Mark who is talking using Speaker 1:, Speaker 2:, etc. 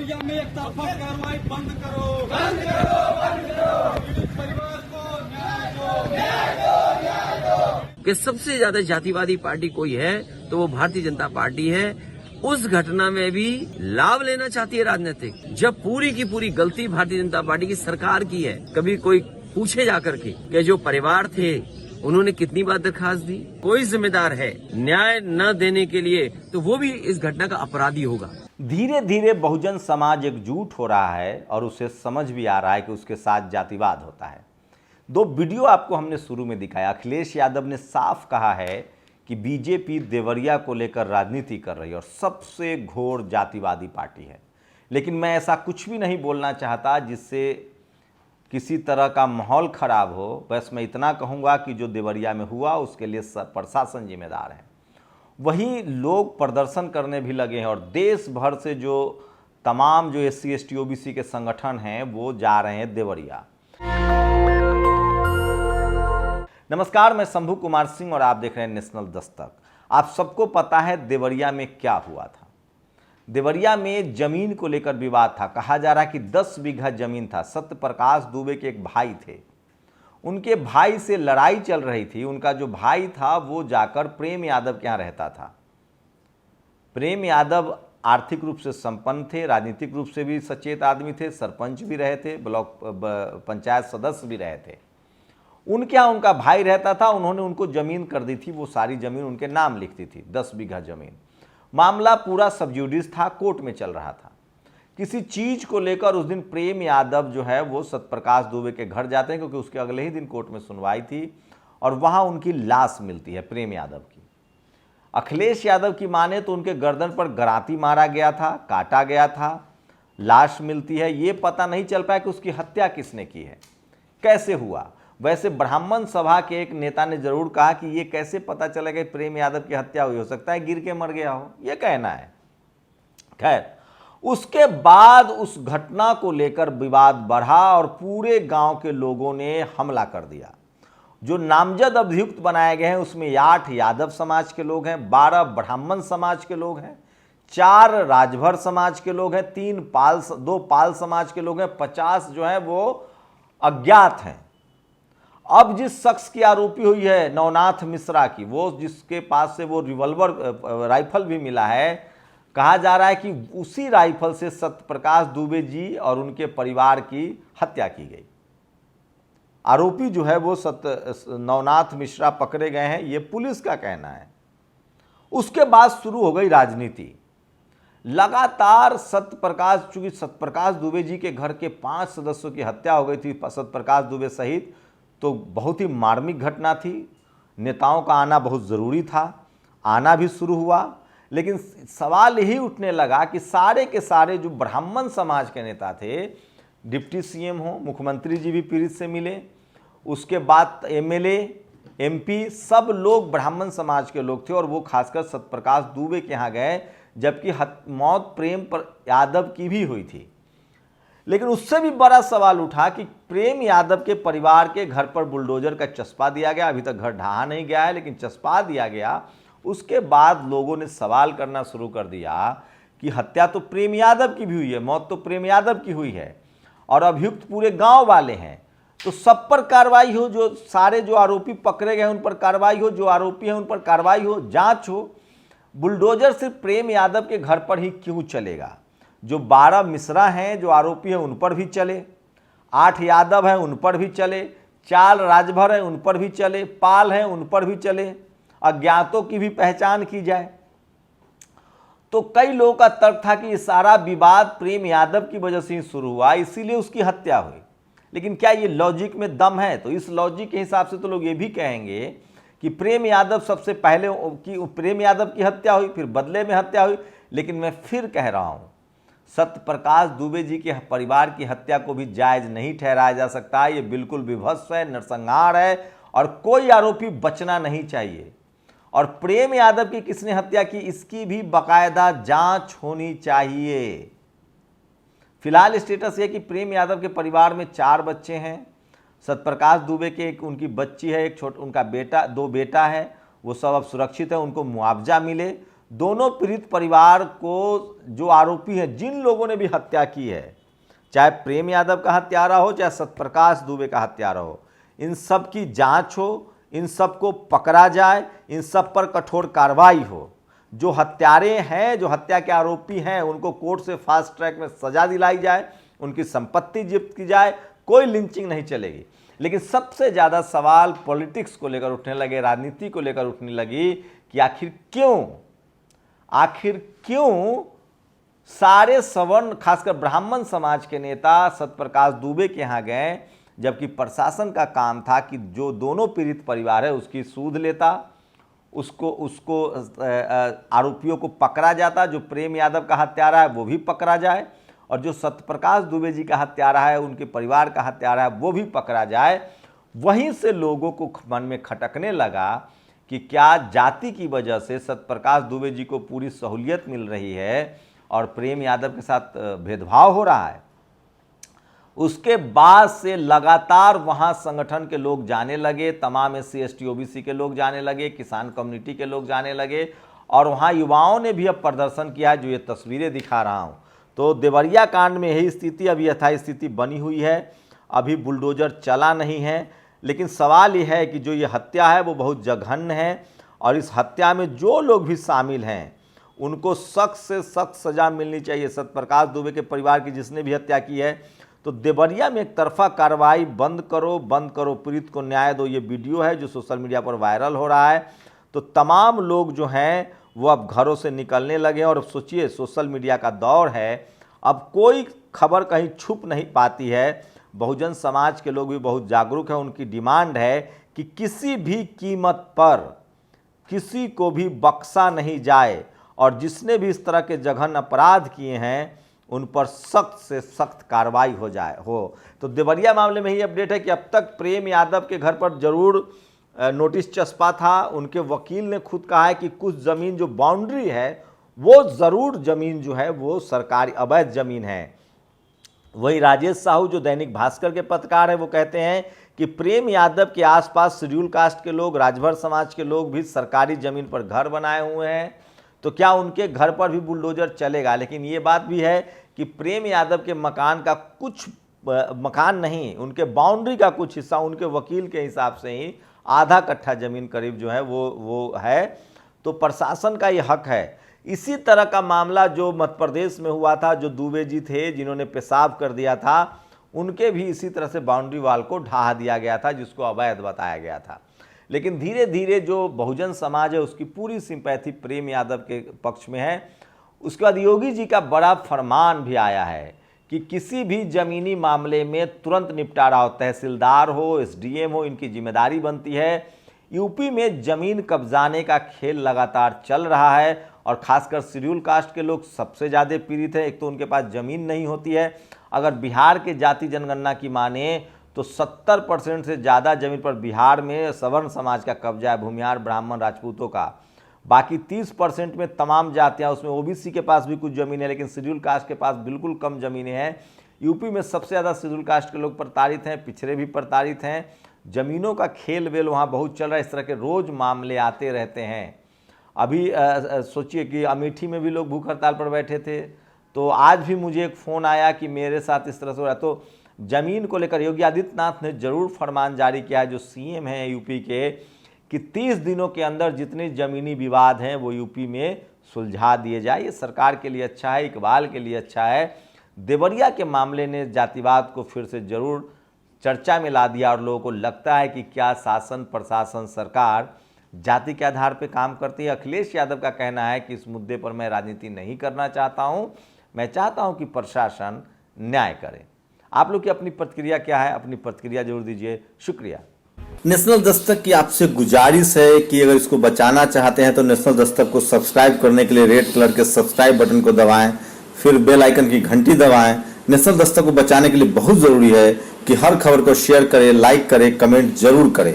Speaker 1: देवरिया में एक तरफा कार्रवाई बंद करो, बंद करो, बंद करो। पीड़ित परिवार को न्याय दो, न्याय दो, न्याय दो।
Speaker 2: कि सबसे ज्यादा जातिवादी पार्टी कोई है तो वो भारतीय जनता पार्टी है। उस घटना में भी लाभ लेना चाहती है राजनीतिक, जब पूरी की पूरी गलती भारतीय जनता पार्टी की सरकार की है। कभी कोई पूछे जाकर के कि जो परिवार थे उन्होंने कितनी बार दरखास्त दी, कोई जिम्मेदार है न्याय न देने के लिए तो वो भी इस घटना का अपराधी होगा।
Speaker 3: धीरे धीरे बहुजन समाज एकजुट हो रहा है और उसे समझ भी आ रहा है कि उसके साथ जातिवाद होता है। दो वीडियो आपको हमने शुरू में दिखाया। अखिलेश यादव ने साफ कहा है कि बीजेपी देवरिया को लेकर राजनीति कर रही है और सबसे घोर जातिवादी पार्टी है। लेकिन मैं ऐसा कुछ भी नहीं बोलना चाहता जिससे किसी तरह का माहौल खराब हो। बस मैं इतना कहूँगा कि जो देवरिया में हुआ उसके लिए प्रशासन जिम्मेदार है। वहीं लोग प्रदर्शन करने भी लगे हैं और देश भर से जो तमाम जो SC ST OBC के संगठन हैं वो जा रहे हैं देवरिया। नमस्कार, मैं शंभू कुमार सिंह और आप देख रहे हैं नेशनल दस्तक। आप सबको पता है देवरिया में क्या हुआ था। देवरिया में जमीन को लेकर विवाद था। कहा जा रहा है कि 10 बीघा जमीन था। सत्यप्रकाश दुबे के एक भाई थे, उनके भाई से लड़ाई चल रही थी। उनका जो भाई था वो जाकर प्रेम यादव के यहाँ रहता था। प्रेम यादव आर्थिक रूप से संपन्न थे, राजनीतिक रूप से भी सचेत आदमी थे, सरपंच भी रहे थे, ब्लॉक पंचायत सदस्य भी रहे थे। उनके यहाँ उनका भाई रहता था। उन्होंने उनको जमीन कर दी थी, वो सारी जमीन उनके नाम लिखती थी, 10 बीघा जमीन। मामला पूरा सब जुडिस था, कोर्ट में चल रहा था। किसी चीज को लेकर उस दिन प्रेम यादव जो है वो सत्यप्रकाश दुबे के घर जाते हैं, क्योंकि उसके अगले ही दिन कोर्ट में सुनवाई थी और वहां उनकी लाश मिलती है प्रेम यादव की। अखिलेश यादव की माने तो उनके गर्दन पर गराती मारा गया था, काटा गया था, लाश मिलती है। ये पता नहीं चल पाया कि उसकी हत्या किसने की है, कैसे हुआ। वैसे ब्राह्मण सभा के एक नेता ने जरूर कहा कि ये कैसे पता चलेगा कि प्रेम यादव की हत्या हुई, हो सकता है गिर के मर गया हो, ये कहना है। खैर, उसके बाद उस घटना को लेकर विवाद बढ़ा और पूरे गांव के लोगों ने हमला कर दिया। जो नामजद अभियुक्त बनाए गए हैं उसमें 8 यादव समाज के लोग हैं, 12 ब्राह्मण समाज के लोग हैं, 4 राजभर समाज के लोग हैं, 2 पाल समाज के लोग हैं, 50 जो है वो अज्ञात हैं। अब जिस शख्स की आरोपी हुई है नवनाथ मिश्रा की, वो जिसके पास से वो रिवॉल्वर राइफल भी मिला है, कहा जा रहा है कि उसी राइफल से सत्यप्रकाश दुबे जी और उनके परिवार की हत्या की गई। आरोपी जो है वो नवनाथ मिश्रा पकड़े गए हैं, ये पुलिस का कहना है। उसके बाद शुरू हो गई राजनीति। लगातार चूंकि सत्यप्रकाश दुबे जी के घर के 5 सदस्यों की हत्या हो गई थी सत्यप्रकाश दुबे सहित, तो बहुत ही मार्मिक घटना थी। नेताओं का आना बहुत ज़रूरी था, आना भी शुरू हुआ। लेकिन सवाल यही उठने लगा कि सारे के सारे जो ब्राह्मण समाज के नेता थे, डिप्टी CM हो, मुख्यमंत्री जी भी पीड़ित से मिले, उसके बाद MLA MP सब लोग ब्राह्मण समाज के लोग थे और वो खासकर सत्यप्रकाश दुबे के यहाँ गए, जबकि मौत प्रेम यादव की भी हुई थी। लेकिन उससे भी बड़ा सवाल उठा कि प्रेम यादव के परिवार के घर पर बुलडोजर का चस्पा दिया गया। अभी तक घर ढहा नहीं गया है, लेकिन चस्पा दिया गया। उसके बाद लोगों ने सवाल करना शुरू कर दिया कि हत्या तो प्रेम यादव की भी हुई है, मौत तो प्रेम यादव की हुई है और अभियुक्त पूरे गांव वाले हैं, तो सब पर कार्रवाई हो। जो सारे जो आरोपी पकड़े गए उन पर कार्रवाई हो, जो आरोपी हैं उन पर कार्रवाई हो, जांच हो। बुलडोजर सिर्फ प्रेम यादव के घर पर ही क्यों चलेगा? जो 12 मिश्रा हैं जो आरोपी हैं उन पर भी चले, 8 यादव हैं उन पर भी चले, 4 राजभर हैं उन पर भी चले, पाल हैं उन पर भी चले, अज्ञातों की भी पहचान की जाए। तो कई लोगों का तर्क था कि ये सारा विवाद प्रेम यादव की वजह से ही शुरू हुआ, इसीलिए उसकी हत्या हुई। लेकिन क्या ये लॉजिक में दम है? तो इस लॉजिक के हिसाब से तो लोग ये भी कहेंगे कि प्रेम यादव सबसे पहले प्रेम यादव की हत्या हुई, फिर बदले में हत्या हुई। लेकिन मैं फिर कह रहा हूं, सत्यप्रकाश दुबे जी के परिवार की हत्या को भी जायज नहीं ठहराया जा सकता। ये बिल्कुल विभत्स है, नरसंहार है और कोई आरोपी बचना नहीं चाहिए। और प्रेम यादव की किसने हत्या की, इसकी भी बाकायदा जांच होनी चाहिए। फिलहाल स्टेटस ये कि प्रेम यादव के परिवार में 4 बच्चे हैं। सत्यप्रकाश दुबे के उनकी एक बच्ची है, उनका बेटा, 2 बेटा है, वो सब अब सुरक्षित है, उनको मुआवजा मिले दोनों पीड़ित परिवार को जो आरोपी हैं, जिन लोगों ने भी हत्या की है, चाहे प्रेम यादव का हत्यारा हो, चाहे सत्यप्रकाश दुबे का हत्यारा हो, इन सब की जांच हो, इन सब को पकड़ा जाए, इन सब पर कठोर कार्रवाई हो। जो हत्यारे हैं, जो हत्या के आरोपी हैं, उनको कोर्ट से फास्ट ट्रैक में सजा दिलाई जाए, उनकी संपत्ति जब्त की जाए, कोई लिंचिंग नहीं चलेगी। लेकिन सबसे ज़्यादा सवाल पॉलिटिक्स को लेकर उठने लगे, राजनीति को लेकर उठने लगी कि आखिर क्यों सारे सवर्ण, खासकर ब्राह्मण समाज के नेता सत्यप्रकाश दुबे के यहाँ गए, जबकि प्रशासन का काम था कि जो दोनों पीड़ित परिवार है उसकी सूद लेता, उसको आरोपियों को पकड़ा जाता, जो प्रेम यादव का हत्यारा है वो भी पकड़ा जाए, और जो सत्यप्रकाश दुबे जी का हत्यारा है, उनके परिवार का हत्यारा है, वो भी पकड़ा जाए। वहीं से लोगों को मन में खटकने लगा कि क्या जाति की वजह से सत्यप्रकाश दुबे जी को पूरी सहूलियत मिल रही है और प्रेम यादव के साथ भेदभाव हो रहा है। उसके बाद से लगातार वहां संगठन के लोग जाने लगे, तमाम SC ST OBC के लोग जाने लगे, किसान कम्युनिटी के लोग जाने लगे, और वहां युवाओं ने भी अब प्रदर्शन किया है, जो ये तस्वीरें दिखा रहा हूं। तो देवरिया कांड में यही स्थिति, अभी यथास्थिति स्थिति बनी हुई है, अभी बुलडोजर चला नहीं है। लेकिन सवाल यह है कि जो ये हत्या है वो बहुत जघन्य है, और इस हत्या में जो लोग भी शामिल हैं उनको सख्त से सख्त सजा मिलनी चाहिए। सत्यप्रकाश दुबे के परिवार की जिसने भी हत्या की है, तो देवरिया में एक तरफा कार्रवाई बंद करो, पीड़ित को न्याय दो। ये वीडियो है जो सोशल मीडिया पर वायरल हो रहा है। तो तमाम लोग जो हैं वो अब घरों से निकलने लगे, और सोचिए सोशल मीडिया का दौर है, अब कोई खबर कहीं छुप नहीं पाती है। बहुजन समाज के लोग भी बहुत जागरूक हैं, उनकी डिमांड है कि किसी भी कीमत पर किसी को भी बख्शा नहीं जाए, और जिसने भी इस तरह के जघन्य अपराध किए हैं उन पर सख्त से सख्त कार्रवाई हो। तो देवरिया मामले में ही अपडेट है कि अब तक प्रेम यादव के घर पर जरूर नोटिस चस्पा था। उनके वकील ने खुद कहा है कि कुछ ज़मीन जो बाउंड्री है वो ज़रूर ज़मीन जो है वो सरकारी अवैध ज़मीन है। वही राजेश साहू जो दैनिक भास्कर के पत्रकार है, वो कहते हैं कि प्रेम यादव के आसपास शेड्यूल कास्ट के लोग, राजभर समाज के लोग भी सरकारी ज़मीन पर घर बनाए हुए हैं, तो क्या उनके घर पर भी बुलडोजर चलेगा। लेकिन ये बात भी है कि प्रेम यादव के मकान का कुछ मकान नहीं, उनके बाउंड्री का कुछ हिस्सा उनके वकील के हिसाब से ही आधा कट्ठा ज़मीन करीब जो है वो है। तो प्रशासन का ये हक है। इसी तरह का मामला जो मध्य प्रदेश में हुआ था, जो दुबे जी थे जिन्होंने पेशाब कर दिया था, उनके भी इसी तरह से बाउंड्री वाल को ढहा दिया गया था, जिसको अवैध बताया गया था। लेकिन धीरे धीरे जो बहुजन समाज है उसकी पूरी सिंपैथी प्रेम यादव के पक्ष में है। उसके बाद योगी जी का बड़ा फरमान भी आया है कि किसी भी ज़मीनी मामले में तुरंत निपटारा हो, तहसीलदार हो, SDM हो, इनकी जिम्मेदारी बनती है। यूपी में ज़मीन कब्जाने का खेल लगातार चल रहा है, और ख़ासकर शेड्यूल कास्ट के लोग सबसे ज़्यादा पीड़ित हैं। एक तो उनके पास ज़मीन नहीं होती है। अगर बिहार के जाति जनगणना की माने तो 70% से ज़्यादा ज़मीन पर बिहार में सवर्ण समाज का कब्जा है, भूमिहार, ब्राह्मण, राजपूतों का। बाकी 30% में तमाम जातियाँ, उसमें OBC के पास भी कुछ ज़मीन है, लेकिन शेड्यूल कास्ट के पास बिल्कुल कम ज़मीनें हैं। यूपी में सबसे ज़्यादा शेड्यूल कास्ट के लोग प्रताड़ित हैं, पिछड़े भी प्रताड़ित हैं। ज़मीनों का खेल वेल वहाँ बहुत चल रहा है। इस तरह के रोज़ मामले आते रहते हैं। अभी सोचिए कि अमेठी में भी लोग भूख हड़ताल पर बैठे थे, तो आज भी मुझे एक फ़ोन आया कि मेरे साथ इस तरह से हो रहा है। तो ज़मीन को लेकर योगी आदित्यनाथ ने ज़रूर फरमान जारी किया है, जो CM हैं यूपी के, कि 30 दिनों के अंदर जितने ज़मीनी विवाद हैं वो यूपी में सुलझा दिए जाए। ये सरकार के लिए अच्छा है, इकबाल के लिए अच्छा है। देवरिया के मामले ने जातिवाद को फिर से ज़रूर चर्चा में ला दिया, और लोगों को लगता है कि क्या शासन, प्रशासन, सरकार जाति के आधार पर काम करती है। अखिलेश यादव का कहना है कि इस मुद्दे पर मैं राजनीति नहीं करना चाहता हूँ, मैं चाहता हूँ कि प्रशासन न्याय करे। आप लोग की अपनी प्रतिक्रिया क्या है? अपनी प्रतिक्रिया जरूर दीजिए। शुक्रिया।
Speaker 4: नेशनल दस्तक की आपसे गुजारिश है कि अगर इसको बचाना चाहते हैं तो नेशनल दस्तक को सब्सक्राइब करने के लिए रेड कलर के सब्सक्राइब बटन को दबाएं, फिर बेल आइकन की घंटी दबाएं। नेशनल दस्तक को बचाने के लिए बहुत जरूरी है कि हर खबर को शेयर करें, लाइक करें, कमेंट जरूर करें।